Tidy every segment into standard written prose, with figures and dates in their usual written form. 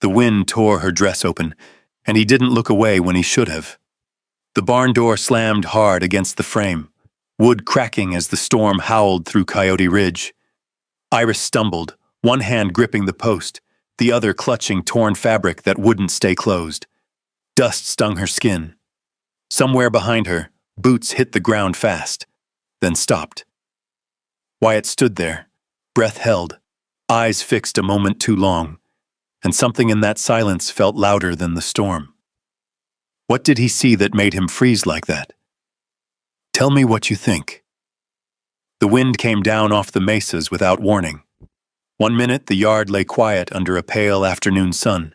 The wind tore her dress open, and he didn't look away when he should have. The barn door slammed hard against the frame, wood cracking as the storm howled through Coyote Ridge. Iris stumbled, one hand gripping the post, the other clutching torn fabric that wouldn't stay closed. Dust stung her skin. Somewhere behind her, boots hit the ground fast, then stopped. Wyatt stood there, breath held, eyes fixed a moment too long, and something in that silence felt louder than the storm. What did he see that made him freeze like that? Tell me what you think. The wind came down off the mesas without warning. 1 minute the yard lay quiet under a pale afternoon sun.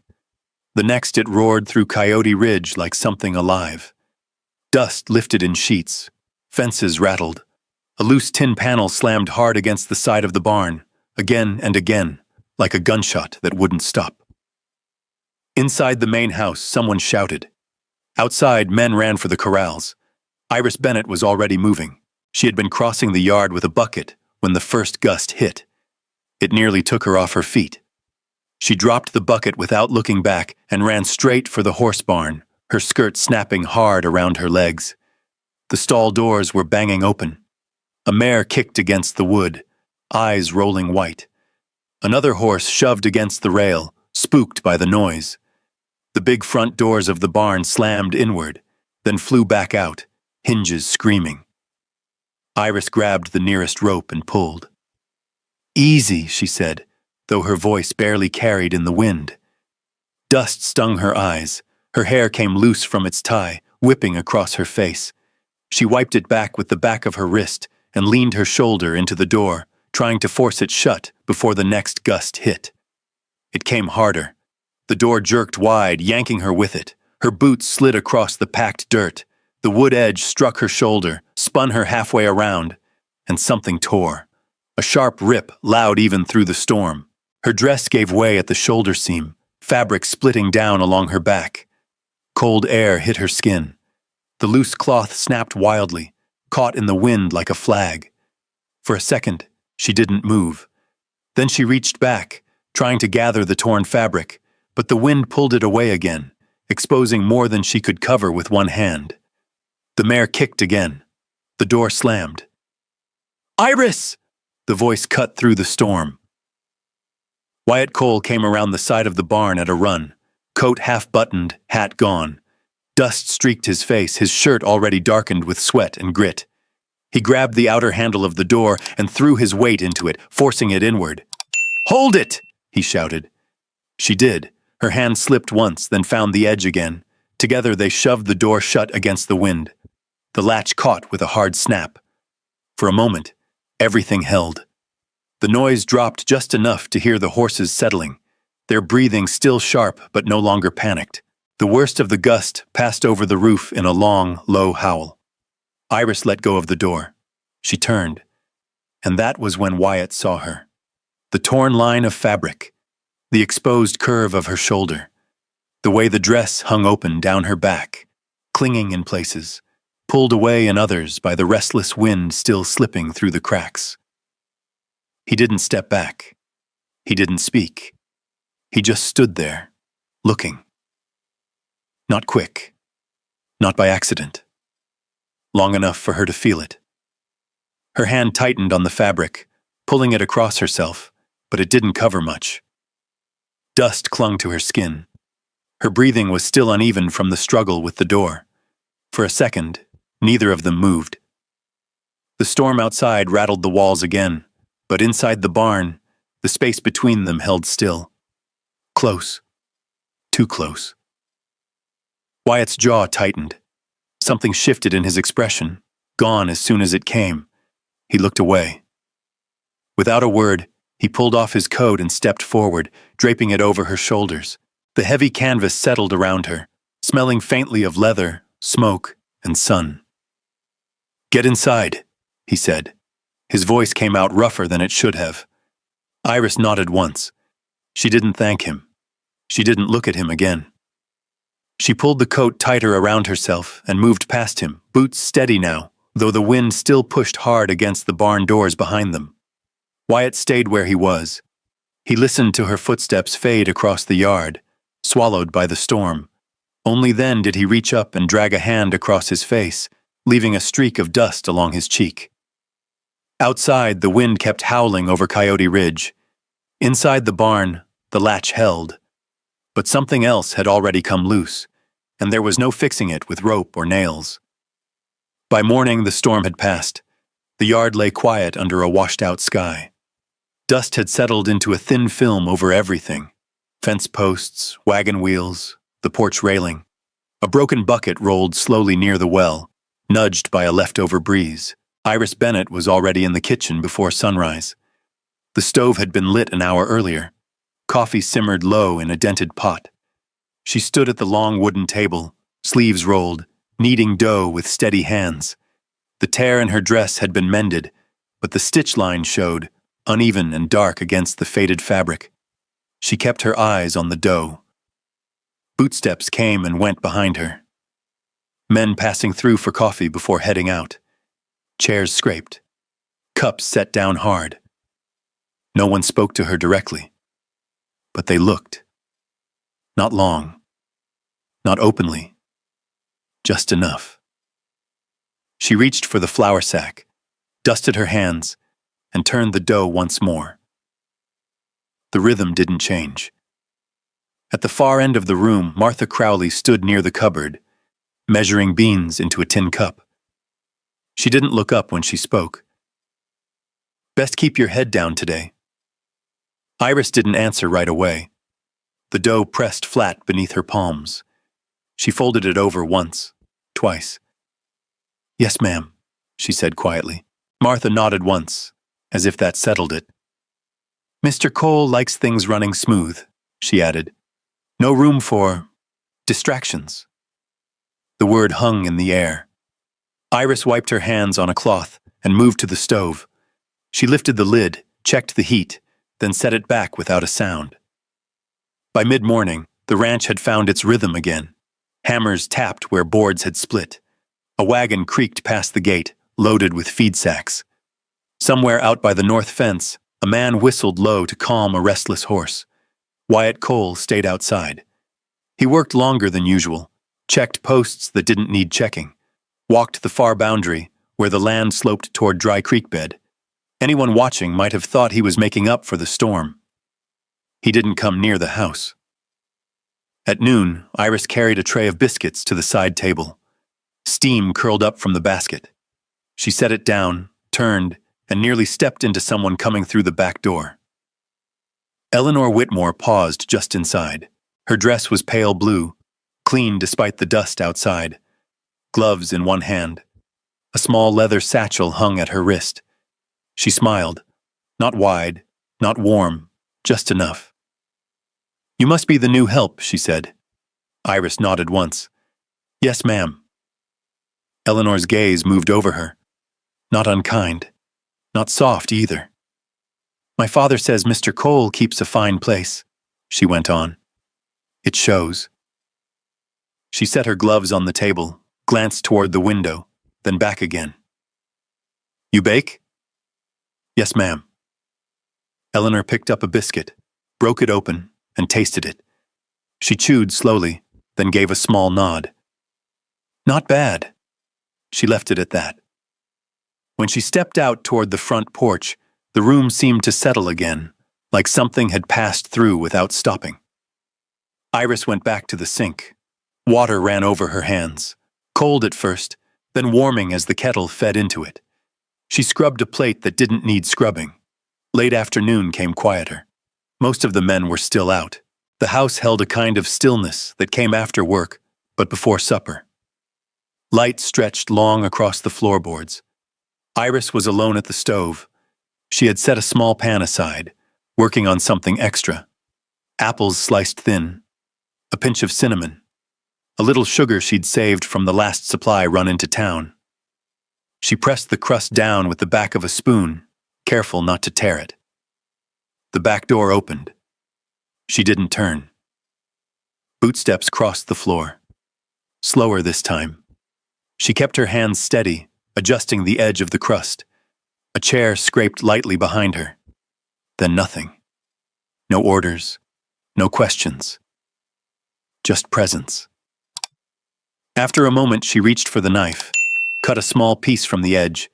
The next it roared through Coyote Ridge like something alive. Dust lifted in sheets. Fences rattled. A loose tin panel slammed hard against the side of the barn, again and again, like a gunshot that wouldn't stop. Inside the main house, someone shouted. Outside, men ran for the corrals. Iris Bennett was already moving. She had been crossing the yard with a bucket when the first gust hit. It nearly took her off her feet. She dropped the bucket without looking back and ran straight for the horse barn, her skirt snapping hard around her legs. The stall doors were banging open. A mare kicked against the wood, eyes rolling white. Another horse shoved against the rail, spooked by the noise. The big front doors of the barn slammed inward, then flew back out, hinges screaming. Iris grabbed the nearest rope and pulled. "Easy," she said, though her voice barely carried in the wind. Dust stung her eyes. Her hair came loose from its tie, whipping across her face. She wiped it back with the back of her wrist and leaned her shoulder into the door, trying to force it shut before the next gust hit. It came harder. The door jerked wide, yanking her with it. Her boots slid across the packed dirt. The wood edge struck her shoulder, spun her halfway around, and something tore. A sharp rip, loud even through the storm. Her dress gave way at the shoulder seam, fabric splitting down along her back. Cold air hit her skin. The loose cloth snapped wildly, caught in the wind like a flag. For a second, she didn't move. Then she reached back, trying to gather the torn fabric, but the wind pulled it away again, exposing more than she could cover with one hand. The mare kicked again. The door slammed. "Iris!" The voice cut through the storm. Wyatt Cole came around the side of the barn at a run, coat half-buttoned, hat gone. Dust streaked his face, his shirt already darkened with sweat and grit. He grabbed the outer handle of the door and threw his weight into it, forcing it inward. "Hold it!" he shouted. She did. Her hand slipped once, then found the edge again. Together they shoved the door shut against the wind. The latch caught with a hard snap. For a moment, everything held. The noise dropped just enough to hear the horses settling, their breathing still sharp but no longer panicked. The worst of the gust passed over the roof in a long, low howl. Iris let go of the door. She turned, and that was when Wyatt saw her. The torn line of fabric, the exposed curve of her shoulder, the way the dress hung open down her back, clinging in places, pulled away in others by the restless wind still slipping through the cracks. He didn't step back. He didn't speak. He just stood there, looking. Not quick. Not by accident. Long enough for her to feel it. Her hand tightened on the fabric, pulling it across herself, but it didn't cover much. Dust clung to her skin. Her breathing was still uneven from the struggle with the door. For a second, neither of them moved. The storm outside rattled the walls again, but inside the barn, the space between them held still. Close. Too close. Wyatt's jaw tightened. Something shifted in his expression, gone as soon as it came. He looked away. Without a word, he pulled off his coat and stepped forward, draping it over her shoulders. The heavy canvas settled around her, smelling faintly of leather, smoke, and sun. "Get inside," he said. His voice came out rougher than it should have. Iris nodded once. She didn't thank him. She didn't look at him again. She pulled the coat tighter around herself and moved past him, boots steady now, though the wind still pushed hard against the barn doors behind them. Wyatt stayed where he was. He listened to her footsteps fade across the yard, swallowed by the storm. Only then did he reach up and drag a hand across his face, leaving a streak of dust along his cheek. Outside, the wind kept howling over Coyote Ridge. Inside the barn, the latch held. But something else had already come loose, and there was no fixing it with rope or nails. By morning, the storm had passed. The yard lay quiet under a washed-out sky. Dust had settled into a thin film over everything: fence posts, wagon wheels, the porch railing. A broken bucket rolled slowly near the well, nudged by a leftover breeze. Iris Bennett was already in the kitchen before sunrise. The stove had been lit an hour earlier. Coffee simmered low in a dented pot. She stood at the long wooden table, sleeves rolled, kneading dough with steady hands. The tear in her dress had been mended, but the stitch line showed, uneven and dark against the faded fabric. She kept her eyes on the dough. Footsteps came and went behind her. Men passing through for coffee before heading out. Chairs scraped. Cups set down hard. No one spoke to her directly. But they looked. Not long. Not openly. Just enough. She reached for the flour sack, dusted her hands, and turned the dough once more. The rhythm didn't change. At the far end of the room, Martha Crowley stood near the cupboard, measuring beans into a tin cup. She didn't look up when she spoke. "Best keep your head down today." Iris didn't answer right away. The dough pressed flat beneath her palms. She folded it over once, twice. "Yes, ma'am," she said quietly. Martha nodded once, as if that settled it. "Mr. Cole likes things running smooth," she added. "No room for distractions." The word hung in the air. Iris wiped her hands on a cloth and moved to the stove. She lifted the lid, checked the heat, then set it back without a sound. By mid-morning, the ranch had found its rhythm again. Hammers tapped where boards had split. A wagon creaked past the gate, loaded with feed sacks. Somewhere out by the north fence, a man whistled low to calm a restless horse. Wyatt Cole stayed outside. He worked longer than usual, checked posts that didn't need checking, walked the far boundary, where the land sloped toward Dry Creek bed. Anyone watching might have thought he was making up for the storm. He didn't come near the house. At noon, Iris carried a tray of biscuits to the side table. Steam curled up from the basket. She set it down, turned, and nearly stepped into someone coming through the back door. Eleanor Whitmore paused just inside. Her dress was pale blue, clean despite the dust outside. Gloves in one hand. A small leather satchel hung at her wrist. She smiled. Not wide, not warm, just enough. "You must be the new help," she said. Iris nodded once. "Yes, ma'am." Eleanor's gaze moved over her. Not unkind. Not soft either. "My father says Mr. Cole keeps a fine place," she went on. "It shows." She set her gloves on the table, glanced toward the window, then back again. "You bake?" "Yes, ma'am." Eleanor picked up a biscuit, broke it open, and tasted it. She chewed slowly, then gave a small nod. "Not bad." She left it at that. When she stepped out toward the front porch, the room seemed to settle again, like something had passed through without stopping. Iris went back to the sink. Water ran over her hands, cold at first, then warming as the kettle fed into it. She scrubbed a plate that didn't need scrubbing. Late afternoon came quieter. Most of the men were still out. The house held a kind of stillness that came after work, but before supper. Light stretched long across the floorboards. Iris was alone at the stove. She had set a small pan aside, working on something extra. Apples sliced thin, a pinch of cinnamon, a little sugar she'd saved from the last supply run into town. She pressed the crust down with the back of a spoon, careful not to tear it. The back door opened. She didn't turn. Footsteps crossed the floor. Slower this time. She kept her hands steady, adjusting the edge of the crust. A chair scraped lightly behind her. Then nothing. No orders. No questions. just presence. After a moment, she reached for the knife, cut a small piece from the edge,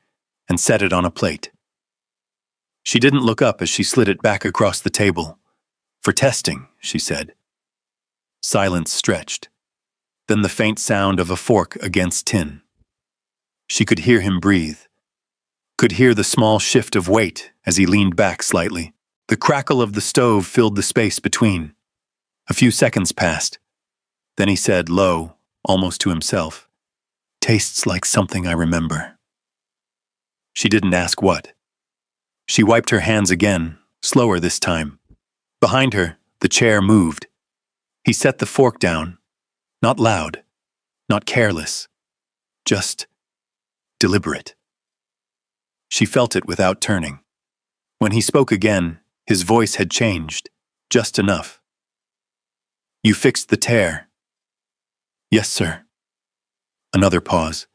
and set it on a plate. She didn't look up as she slid it back across the table. "For testing," she said. Silence stretched. Then the faint sound of a fork against tin. She could hear him breathe. Could hear the small shift of weight as he leaned back slightly. The crackle of the stove filled the space between. A few seconds passed. Then he said, low, almost to himself, "Tastes like something I remember." She didn't ask what. She wiped her hands again, slower this time. Behind her, the chair moved. He set the fork down, not loud, not careless, just deliberate. She felt it without turning. When he spoke again, his voice had changed, just enough. "You fixed the tear." "Yes, sir." Another pause.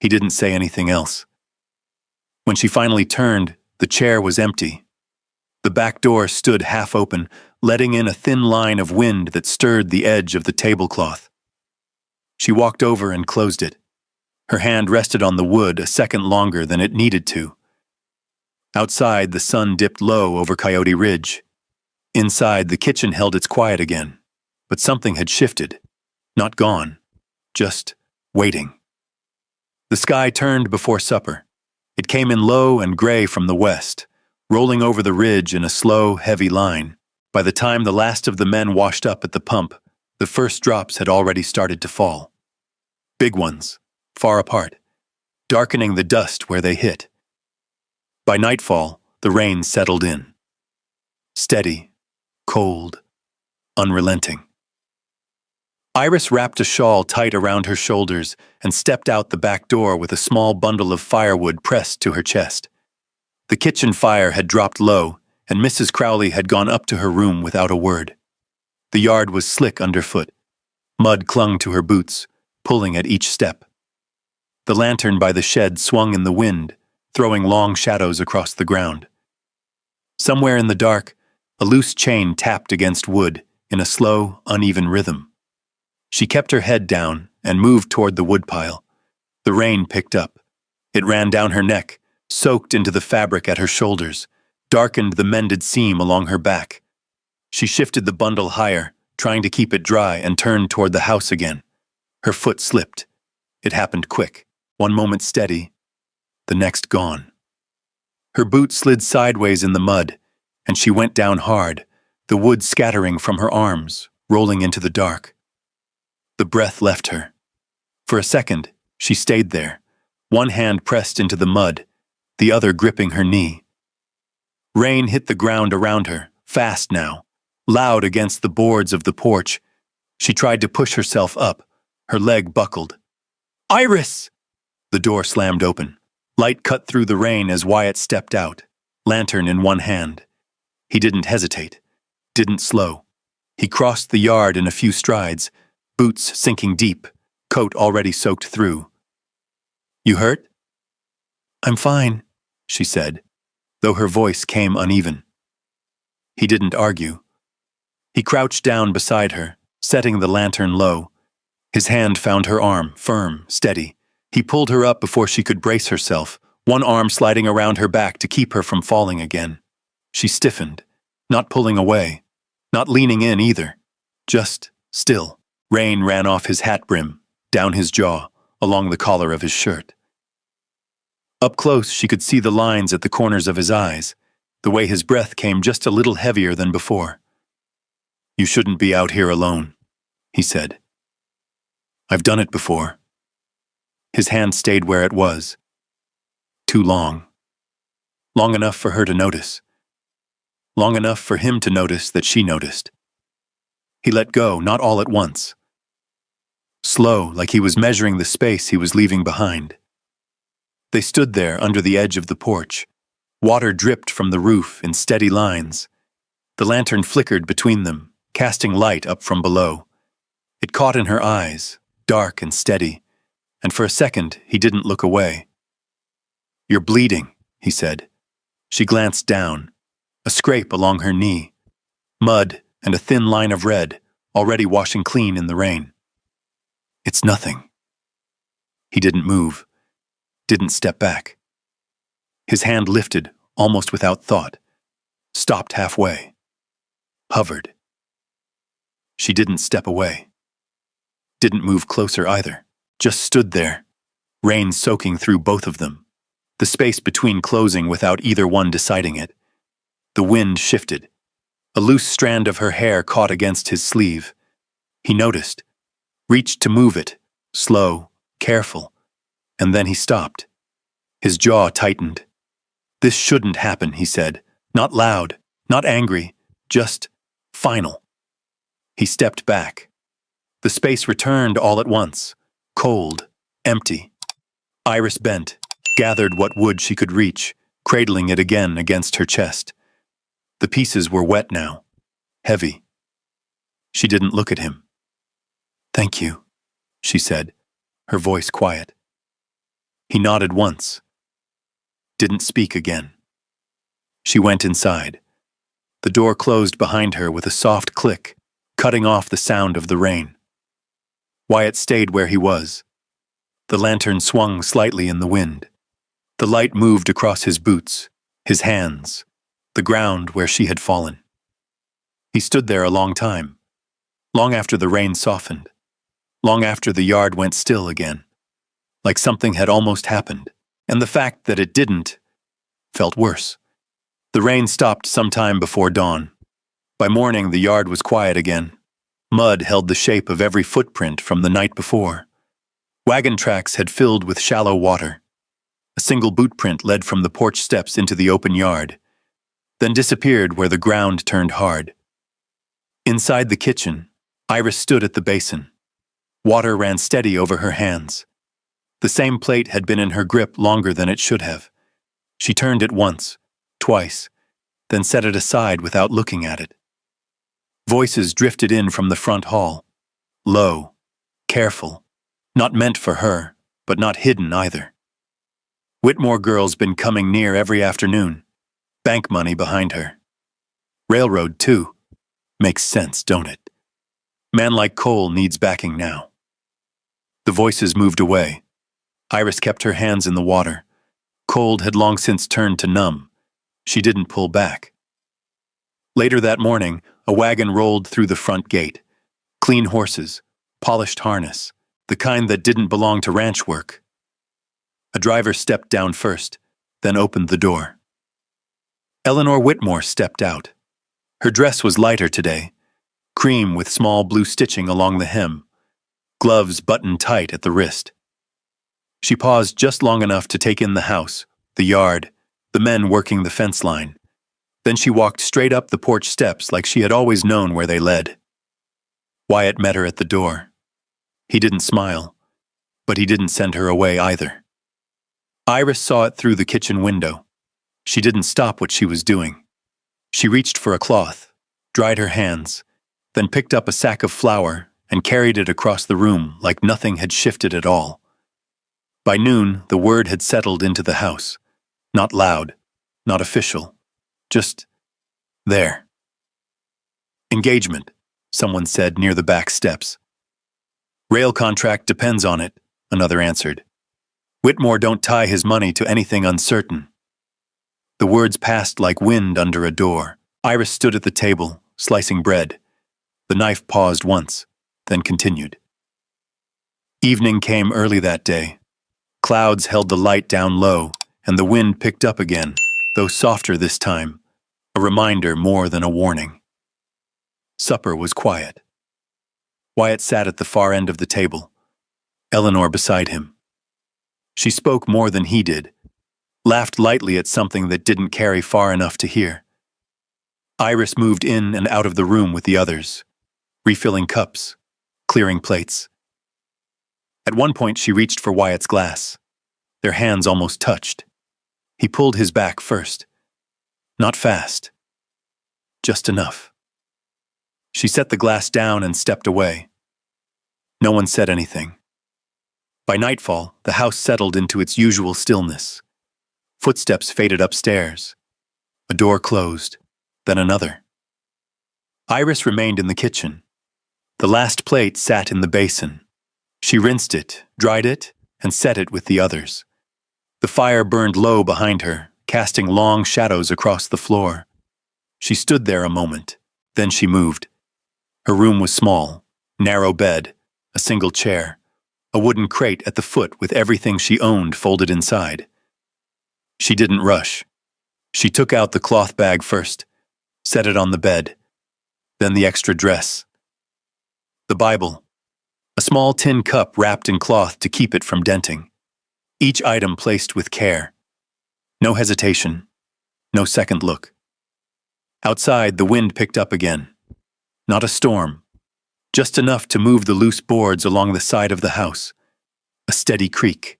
He didn't say anything else. When she finally turned, the chair was empty. The back door stood half open, letting in a thin line of wind that stirred the edge of the tablecloth. She walked over and closed it. Her hand rested on the wood a second longer than it needed to. Outside, the sun dipped low over Coyote Ridge. Inside, the kitchen held its quiet again, but something had shifted. Not gone, just waiting. The sky turned before supper. It came in low and gray from the west, rolling over the ridge in a slow, heavy line. By the time the last of the men washed up at the pump, the first drops had already started to fall. Big ones, far apart, darkening the dust where they hit. By nightfall, the rain settled in. Steady, cold, unrelenting. Iris wrapped a shawl tight around her shoulders and stepped out the back door with a small bundle of firewood pressed to her chest. The kitchen fire had dropped low, and Mrs. Crowley had gone up to her room without a word. The yard was slick underfoot. Mud clung to her boots, pulling at each step. The lantern by the shed swung in the wind, throwing long shadows across the ground. Somewhere in the dark, a loose chain tapped against wood in a slow, uneven rhythm. She kept her head down and moved toward the woodpile. The rain picked up. It ran down her neck, soaked into the fabric at her shoulders, darkened the mended seam along her back. She shifted the bundle higher, trying to keep it dry, and turned toward the house again. Her foot slipped. It happened quick, one moment steady, the next gone. Her boot slid sideways in the mud, and she went down hard, the wood scattering from her arms, rolling into the dark. The breath left her. For a second, she stayed there, one hand pressed into the mud, the other gripping her knee. Rain hit the ground around her, fast now, loud against the boards of the porch. She tried to push herself up. Her leg buckled. "Iris!" The door slammed open. Light cut through the rain as Wyatt stepped out, lantern in one hand. He didn't hesitate, didn't slow. He crossed the yard in a few strides, boots sinking deep, coat already soaked through. "You hurt?" "I'm fine," she said, though her voice came uneven. He didn't argue. He crouched down beside her, setting the lantern low. His hand found her arm, firm, steady. He pulled her up before she could brace herself, one arm sliding around her back to keep her from falling again. She stiffened, not pulling away, not leaning in either, just still. Rain ran off his hat brim, down his jaw, along the collar of his shirt. Up close, she could see the lines at the corners of his eyes, the way his breath came just a little heavier than before. "You shouldn't be out here alone," he said. "I've done it before." His hand stayed where it was. Too long. Long enough for her to notice. Long enough for him to notice that she noticed. He let go, not all at once. Slow, like he was measuring the space he was leaving behind. They stood there under the edge of the porch. Water dripped from the roof in steady lines. The lantern flickered between them, casting light up from below. It caught in her eyes, dark and steady, and for a second he didn't look away. "You're bleeding," he said. She glanced down, a scrape along her knee, mud and a thin line of red, already washing clean in the rain. It's nothing. He didn't move, didn't step back. His hand lifted, almost without thought, stopped halfway, hovered. She didn't step away, didn't move closer either, just stood there, rain soaking through both of them, the space between closing without either one deciding it. The wind shifted. A loose strand of her hair caught against his sleeve. He noticed, reached to move it, slow, careful, and then he stopped. His jaw tightened. This shouldn't happen, he said, not loud, not angry, just final. He stepped back. The space returned all at once, cold, empty. Iris bent, gathered what wood she could reach, cradling it again against her chest. The pieces were wet now, heavy. She didn't look at him. "Thank you," she said, her voice quiet. He nodded once, didn't speak again. She went inside. The door closed behind her with a soft click, cutting off the sound of the rain. Wyatt stayed where he was. The lantern swung slightly in the wind. The light moved across his boots, his hands, the ground where she had fallen. He stood there a long time, long after the rain softened, long after the yard went still again, like something had almost happened, and the fact that it didn't felt worse. The rain stopped sometime before dawn. By morning, the yard was quiet again. Mud held the shape of every footprint from the night before. Wagon tracks had filled with shallow water. A single boot print led from the porch steps into the open yard, then disappeared where the ground turned hard. Inside the kitchen, Iris stood at the basin. Water ran steady over her hands. The same plate had been in her grip longer than it should have. She turned it once, twice, then set it aside without looking at it. Voices drifted in from the front hall, low, careful, not meant for her, but not hidden either. Whitmore girl's been coming near every afternoon, bank money behind her. Railroad, too. Makes sense, don't it? Man like Cole needs backing now. The voices moved away. Iris kept her hands in the water. Cold had long since turned to numb. She didn't pull back. Later that morning, a wagon rolled through the front gate. Clean horses, polished harness, the kind that didn't belong to ranch work. A driver stepped down first, then opened the door. Eleanor Whitmore stepped out. Her dress was lighter today, cream with small blue stitching along the hem, gloves buttoned tight at the wrist. She paused just long enough to take in the house, the yard, the men working the fence line. Then she walked straight up the porch steps like she had always known where they led. Wyatt met her at the door. He didn't smile, but he didn't send her away either. Iris saw it through the kitchen window. She didn't stop what she was doing. She reached for a cloth, dried her hands, then picked up a sack of flour and carried it across the room like nothing had shifted at all. By noon, the word had settled into the house. Not loud, not official, just there. Engagement, someone said near the back steps. Rail contract depends on it, another answered. Whitmore don't tie his money to anything uncertain. The words passed like wind under a door. Iris stood at the table, slicing bread. The knife paused once, then continued. Evening came early that day. Clouds held the light down low, and the wind picked up again, though softer this time, a reminder more than a warning. Supper was quiet. Wyatt sat at the far end of the table, Eleanor beside him. She spoke more than he did, laughed lightly at something that didn't carry far enough to hear. Iris moved in and out of the room with the others, refilling cups, clearing plates. At one point she reached for Wyatt's glass. Their hands almost touched. He pulled his back first. Not fast. Just enough. She set the glass down and stepped away. No one said anything. By nightfall, the house settled into its usual stillness. Footsteps faded upstairs. A door closed, then another. Iris remained in the kitchen. The last plate sat in the basin. She rinsed it, dried it, and set it with the others. The fire burned low behind her, casting long shadows across the floor. She stood there a moment, then she moved. Her room was small, narrow bed, a single chair, a wooden crate at the foot with everything she owned folded inside. She didn't rush. She took out the cloth bag first, set it on the bed, then the extra dress. The Bible, a small tin cup wrapped in cloth to keep it from denting. Each item placed with care. No hesitation, no second look. Outside, the wind picked up again. Not a storm, just enough to move the loose boards along the side of the house. A steady creak.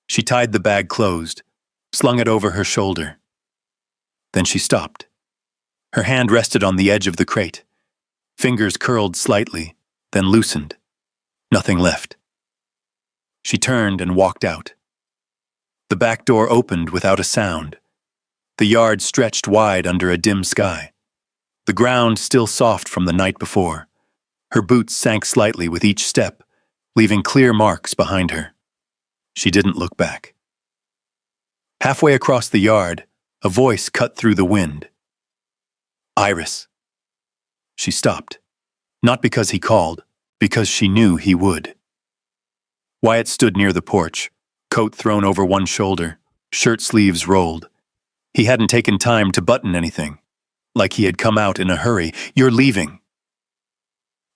She tied the bag closed, slung it over her shoulder. Then she stopped. Her hand rested on the edge of the crate. Fingers curled slightly, then loosened. Nothing left. She turned and walked out. The back door opened without a sound. The yard stretched wide under a dim sky. The ground still soft from the night before. Her boots sank slightly with each step, leaving clear marks behind her. She didn't look back. Halfway across the yard, a voice cut through the wind. Iris. She stopped. Not because he called, because she knew he would. Wyatt stood near the porch, coat thrown over one shoulder, shirt sleeves rolled. He hadn't taken time to button anything, like he had come out in a hurry. You're leaving.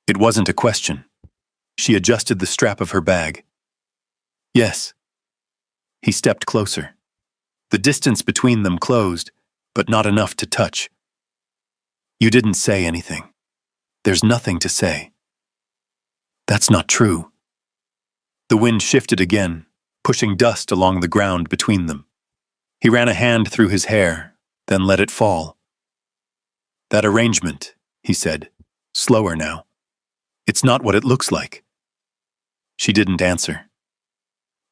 It wasn't a question. She adjusted the strap of her bag. Yes. He stepped closer. The distance between them closed, but not enough to touch. You didn't say anything. There's nothing to say. That's not true. The wind shifted again, pushing dust along the ground between them. He ran a hand through his hair, then let it fall. That arrangement, he said, slower now. It's not what it looks like. She didn't answer.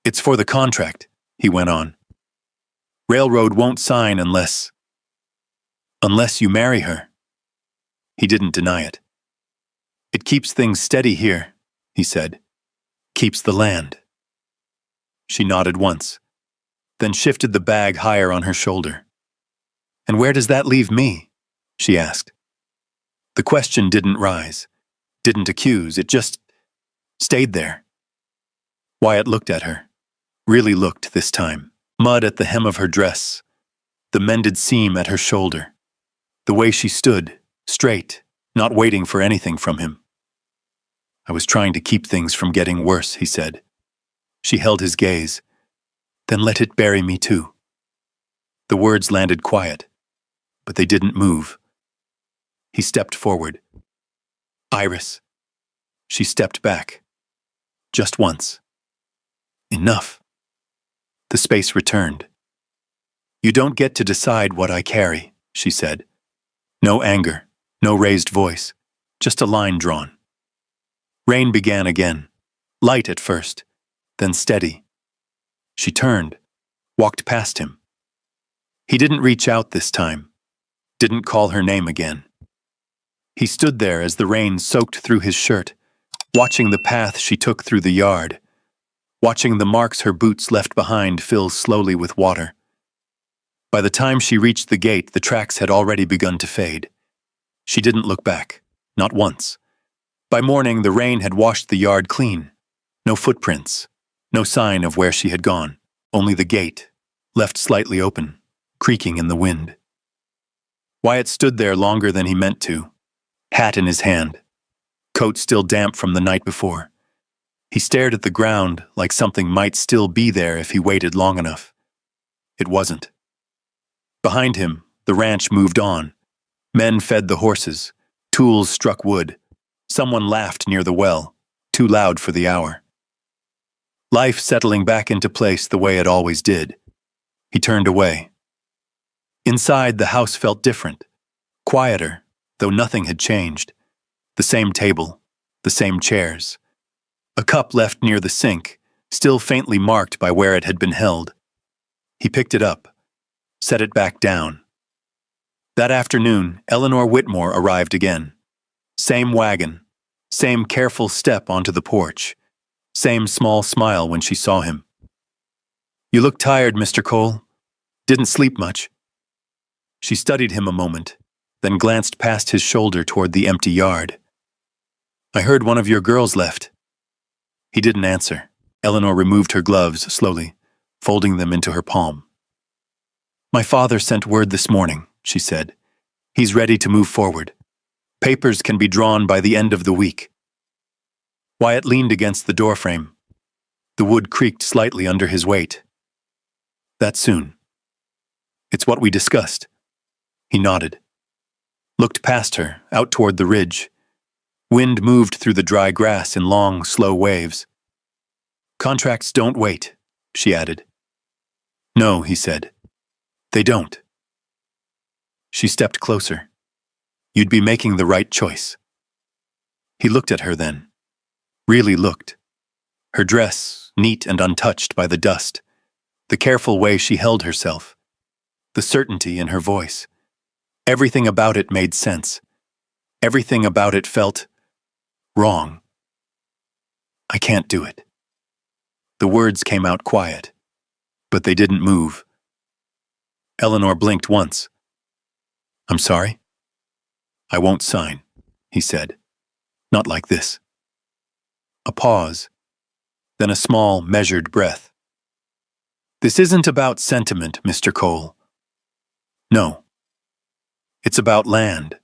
It's for the contract, he went on. Railroad won't sign unless you marry her. He didn't deny it. It keeps things steady here, he said. Keeps the land. She nodded once, then shifted the bag higher on her shoulder. And where does that leave me? She asked. The question didn't rise, didn't accuse, it just stayed there. Wyatt looked at her, really looked this time. Mud at the hem of her dress, the mended seam at her shoulder, the way she stood, straight, not waiting for anything from him. I was trying to keep things from getting worse, he said. She held his gaze. Then let it bury me too. The words landed quiet, but they didn't move. He stepped forward. Iris. She stepped back. Just once. Enough. The space returned. You don't get to decide what I carry, she said. No anger, no raised voice, just a line drawn. Rain began again, light at first, then steady. She turned, walked past him. He didn't reach out this time, didn't call her name again. He stood there as the rain soaked through his shirt, watching the path she took through the yard, watching the marks her boots left behind fill slowly with water. By the time she reached the gate, the tracks had already begun to fade. She didn't look back, not once. By morning, the rain had washed the yard clean. No footprints, no sign of where she had gone, only the gate, left slightly open, creaking in the wind. Wyatt stood there longer than he meant to, hat in his hand, coat still damp from the night before. He stared at the ground like something might still be there if he waited long enough. It wasn't. Behind him, the ranch moved on. Men fed the horses, tools struck wood. Someone laughed near the well, too loud for the hour. Life settling back into place the way it always did. He turned away. Inside, the house felt different, quieter, though nothing had changed. The same table, the same chairs. A cup left near the sink, still faintly marked by where it had been held. He picked it up, set it back down. That afternoon, Eleanor Whitmore arrived again. Same wagon, Same careful step onto the porch. Same small smile when she saw him. "You look tired, Mr. Cole. Didn't sleep much." She studied him a moment, then glanced past his shoulder toward the empty yard. "I heard one of your girls left." He didn't answer. Eleanor removed her gloves slowly, folding them into her palm. "My father sent word this morning," she said. "He's ready to move forward. Papers can be drawn by the end of the week." Wyatt leaned against the doorframe. The wood creaked slightly under his weight. "That soon?" "It's what we discussed." He nodded. Looked past her, out toward the ridge. Wind moved through the dry grass in long, slow waves. "Contracts don't wait," she added. "No," he said. "They don't." She stepped closer. "You'd be making the right choice." He looked at her then. Really looked. Her dress, neat and untouched by the dust. The careful way she held herself. The certainty in her voice. Everything about it made sense. Everything about it felt wrong. "I can't do it." The words came out quiet, but they didn't move. Eleanor blinked once. "I'm sorry?" "I won't sign," he said. "Not like this." A pause, then a small, measured breath. "This isn't about sentiment, Mr. Cole." "No. It's about land,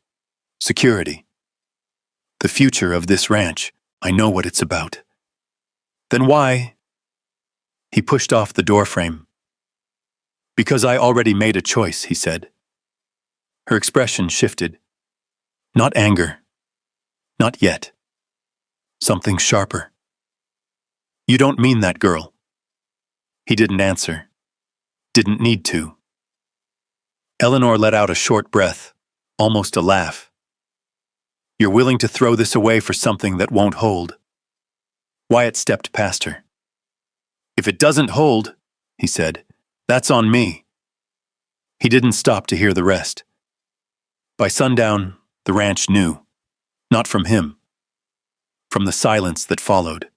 security. The future of this ranch. I know what it's about." "Then why?" He pushed off the doorframe. "Because I already made a choice," he said. Her expression shifted. Not anger. Not yet. Something sharper. "You don't mean that, girl." He didn't answer. Didn't need to. Eleanor let out a short breath, almost a laugh. "You're willing to throw this away for something that won't hold." Wyatt stepped past her. "If it doesn't hold," he said, "that's on me." He didn't stop to hear the rest. By sundown, the ranch knew. Not from him. From the silence that followed.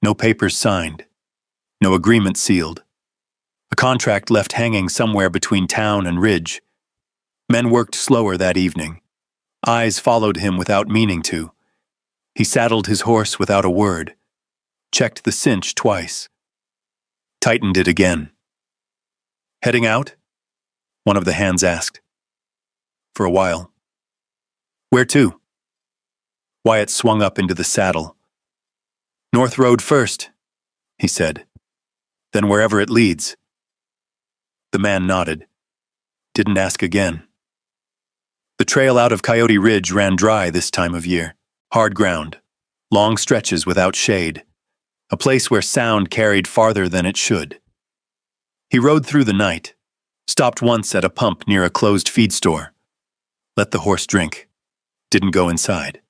No papers signed. No agreement sealed. A contract left hanging somewhere between town and ridge. Men worked slower that evening. Eyes followed him without meaning to. He saddled his horse without a word. Checked the cinch twice. Tightened it again. "Heading out?" one of the hands asked. "For a while." "Where to?" Wyatt swung up into the saddle. "North Road first," he said. "Then wherever it leads." The man nodded. Didn't ask again. The trail out of Coyote Ridge ran dry this time of year. Hard ground. Long stretches without shade. A place where sound carried farther than it should. He rode through the night. Stopped once at a pump near a closed feed store. Let the horse drink. Didn't go inside.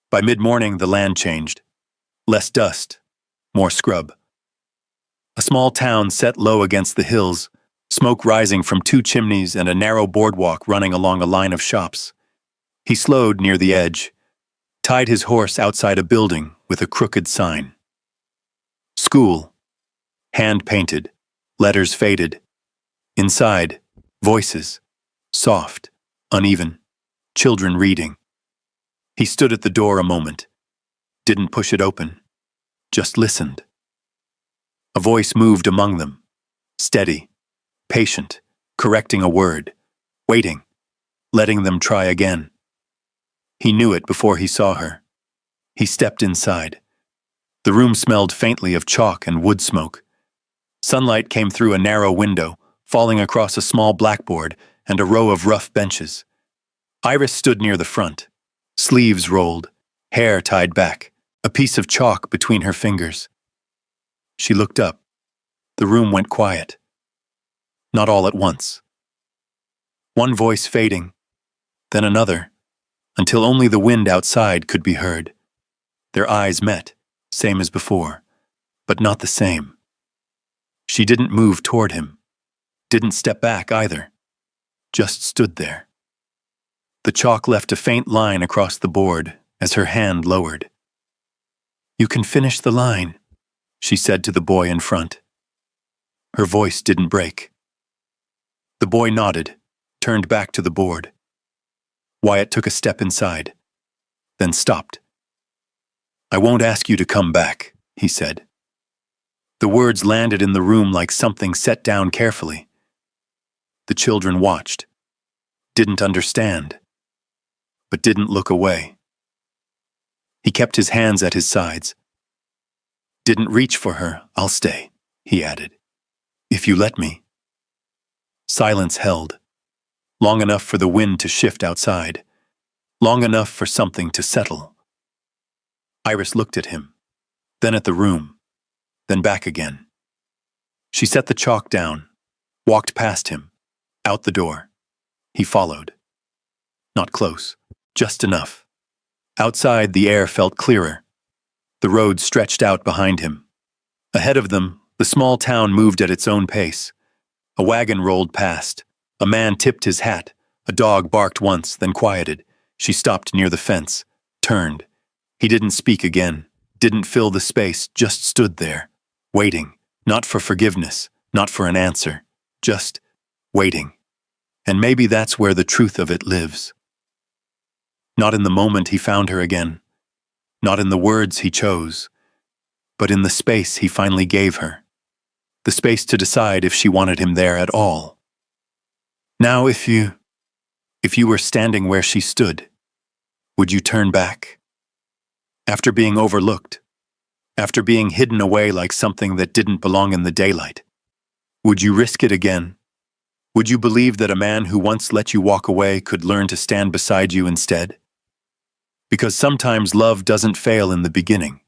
By mid-morning, the land changed. Less dust. More scrub. A small town set low against the hills, smoke rising from 2 chimneys and a narrow boardwalk running along a line of shops. He slowed near the edge, tied his horse outside a building with a crooked sign. School. Hand-painted. Letters faded. Inside, voices. Soft, uneven. Children reading. He stood at the door a moment. Didn't push it open. Just listened. A voice moved among them. Steady. Patient. Correcting a word. Waiting. Letting them try again. He knew it before he saw her. He stepped inside. The room smelled faintly of chalk and wood smoke. Sunlight came through a narrow window, falling across a small blackboard and a row of rough benches. Iris stood near the front. Sleeves rolled, hair tied back, a piece of chalk between her fingers. She looked up. The room went quiet. Not all at once. One voice fading, then another, until only the wind outside could be heard. Their eyes met, same as before, but not the same. She didn't move toward him, didn't step back either, just stood there. The chalk left a faint line across the board, as her hand lowered. "You can finish the line," she said to the boy in front. Her voice didn't break. The boy nodded, turned back to the board. Wyatt took a step inside, then stopped. "I won't ask you to come back," he said. The words landed in the room like something set down carefully. The children watched, didn't understand, but didn't look away. He kept his hands at his sides. "Didn't reach for her, I'll stay," he added. "If you let me." Silence held, long enough for the wind to shift outside, long enough for something to settle. Iris looked at him, then at the room, then back again. She set the chalk down, walked past him, out the door. He followed. Not close, just enough. Outside, the air felt clearer. The road stretched out behind him. Ahead of them, the small town moved at its own pace. A wagon rolled past. A man tipped his hat. A dog barked once, then quieted. She stopped near the fence, turned. He didn't speak again, didn't fill the space, just stood there, waiting, not for forgiveness, not for an answer, just waiting. And maybe that's where the truth of it lives. Not in the moment he found her again, not in the words he chose, but in the space he finally gave her, the space to decide if she wanted him there at all. Now if you were standing where she stood, would you turn back? After being overlooked, after being hidden away like something that didn't belong in the daylight, would you risk it again? Would you believe that a man who once let you walk away could learn to stand beside you instead? Because sometimes love doesn't fail in the beginning.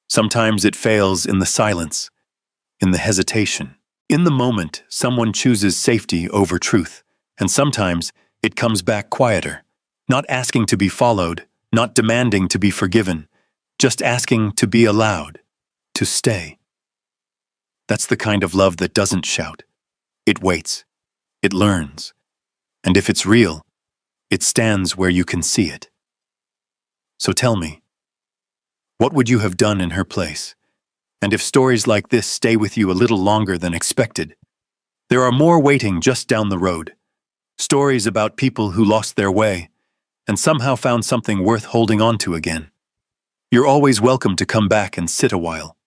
Sometimes it fails in the silence, in the hesitation. In the moment, someone chooses safety over truth, and sometimes it comes back quieter, not asking to be followed, not demanding to be forgiven, just asking to be allowed, to stay. That's the kind of love that doesn't shout. It waits. It learns. And if it's real, it stands where you can see it. So tell me, what would you have done in her place? And if stories like this stay with you a little longer than expected, there are more waiting just down the road. Stories about people who lost their way and somehow found something worth holding on to again. You're always welcome to come back and sit a while.